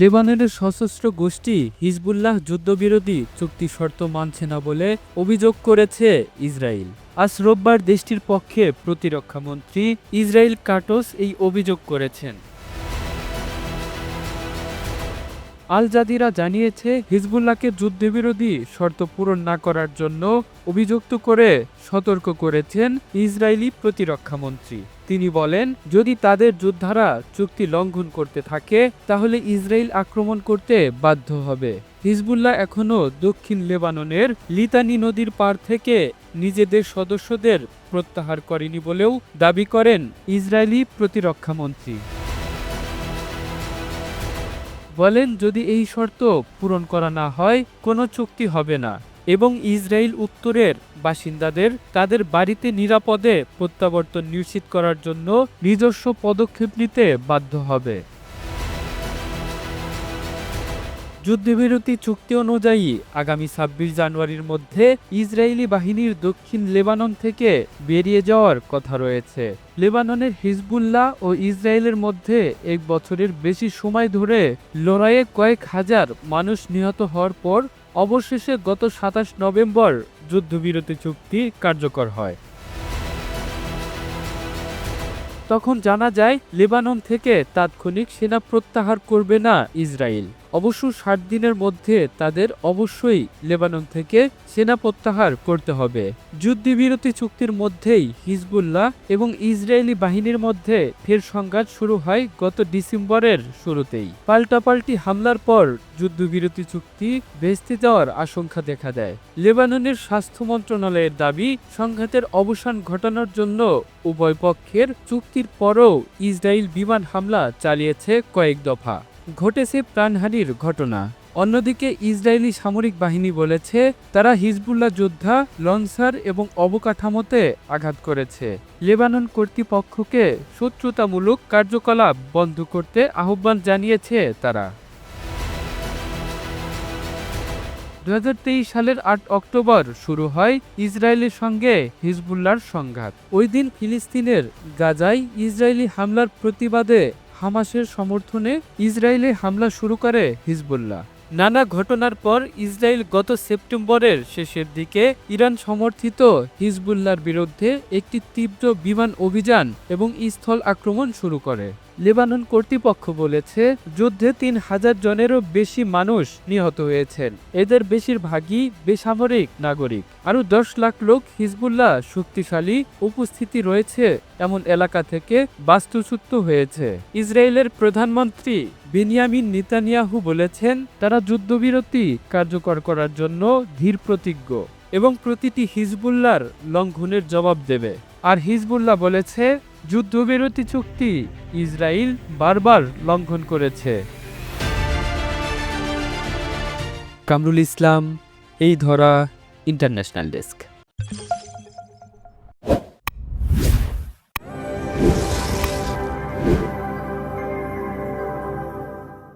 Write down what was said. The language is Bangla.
লেবাননের সশস্ত্র গোষ্ঠী হিজবুল্লাহ যুদ্ধবিরোধী চুক্তি শর্ত মানছে না বলে অভিযোগ করেছে ইসরায়েল। আজ রোববার দেশটির পক্ষে প্রতিরক্ষামন্ত্রী ইসরায়েল কাটস এই অভিযোগ করেছেন। আল জাজিরা জানিয়েছে, হিজবুল্লাহকে যুদ্ধবিরোধী শর্ত পূরণ না করার জন্য অভিযুক্ত করে সতর্ক করেছেন ইসরায়েলি প্রতিরক্ষামন্ত্রী। তিনি বলেন, যদি তাদের যোদ্ধারা চুক্তি লঙ্ঘন করতে থাকে তাহলে ইসরায়েল আক্রমণ করতে বাধ্য হবে। হিজবুল্লাহ এখনও দক্ষিণ লেবাননের লিতানি নদীর পার থেকে নিজেদের সদস্যদের প্রত্যাহার করেনি বলেও দাবি করেন ইসরায়েলি প্রতিরক্ষামন্ত্রী। বলেন, যদি এই শর্ত পূরণ করা না হয় কোনো চুক্তি হবে না এবং ইসরায়েল উত্তরের বাসিন্দাদের তাদের বাড়িতে নিরাপদে প্রত্যাবর্তন নিশ্চিত করার জন্য নিজস্ব পদক্ষেপ নিতে বাধ্য হবে। যুদ্ধবিরতি চুক্তি অনুযায়ী আগামী ২৬ জানুয়ারির মধ্যে ইসরায়েলি বাহিনীর দক্ষিণ লেবানন থেকে বেরিয়ে যাওয়ার কথা রয়েছে। লেবাননের হিজবুল্লাহ ও ইসরায়েলের মধ্যে ১ বছরের বেশি সময় ধরে লড়াইয়ে কয়েক হাজার মানুষ নিহত হওয়ার পর অবশেষে গত ২৭ নভেম্বর যুদ্ধবিরতি চুক্তি কার্যকর হয়। তখন জানা যায়, লেবানন থেকে তাৎক্ষণিক সেনা প্রত্যাহার করবে না ইসরায়েল। অবশ্য ৬০ দিনের মধ্যে তাদের অবশ্যই লেবানন থেকে সেনা প্রত্যাহার করতে হবে। যুদ্ধবিরতি চুক্তির মধ্যেই হিজবুল্লাহ এবং ইসরায়েলি বাহিনীর মধ্যে ফের সংঘাত শুরু হয় গত ডিসেম্বরের শুরুতেই। পাল্টাপাল্টি হামলার পর যুদ্ধবিরতি চুক্তি ভেস্তে যাওয়ার আশঙ্কা দেখা দেয়। লেবাননের স্বাস্থ্য মন্ত্রণালয়ের দাবি, সংঘাতের অবসান ঘটানোর জন্য উভয় পক্ষের চুক্তির পরও ইসরায়েল বিমান হামলা চালিয়েছে কয়েক দফা। ঘটেছে প্রাণহানির ঘটনা। অন্যদিকে ইসরায়েলি সামরিক বাহিনী বলেছে, তারা হিজবুল্লাহ যোদ্ধা, লঞ্চার এবং অবকাঠামোতে আঘাত করেছে। লেবানন কর্তৃপক্ষকে শত্রুতামূলক কার্যকলাপ বন্ধ করতে আহ্বান জানিয়েছে তারা। ২০২৩ সালের ৮ অক্টোবর শুরু হয় ইসরায়েলের সঙ্গে হিজবুল্লাহর সংঘাত। ওই দিন ফিলিস্তিনের গাজায় ইসরায়েলি হামলার প্রতিবাদে হামাসের সমর্থনে ইসরায়েলে হামলা শুরু করে হিজবুল্লাহ। নানা ঘটনার পর ইসরায়েল গত সেপ্টেম্বরের শেষের দিকে ইরান সমর্থিত হিজবুল্লাহর বিরুদ্ধে একটি তীব্র বিমান অভিযান এবং স্থল আক্রমণ শুরু করে। লেবানন কর্তৃপক্ষ বলেছে, যুদ্ধে ৩,০০০ জনেরও বেশি মানুষ নিহত হয়েছেন। এদের বেশিরভাগই বেসামরিক নাগরিক। আরও ১০ লাখ লোক হিজবুল্লাহ শক্তিশালী উপস্থিতি রয়েছে এমন এলাকা থেকে বাস্তুচ্যুত হয়েছে। ইসরায়েলের প্রধানমন্ত্রী বেনিয়ামিন নেতানিয়াহু বলেছেন, তারা যুদ্ধবিরতি কার্যকর করার জন্য ধীর প্রতিজ্ঞ এবং প্রতিটি হিজবুল্লাহর লঙ্ঘনের জবাব দেবে। আর হিজবুল্লাহ বলেছে, যুদ্ধবিরতি চুক্তি ইসরায়েল বারবার লঙ্ঘন করেছে। কামরুল ইসলাম, এই ধরা, ইন্টারন্যাশনাল ডেস্ক।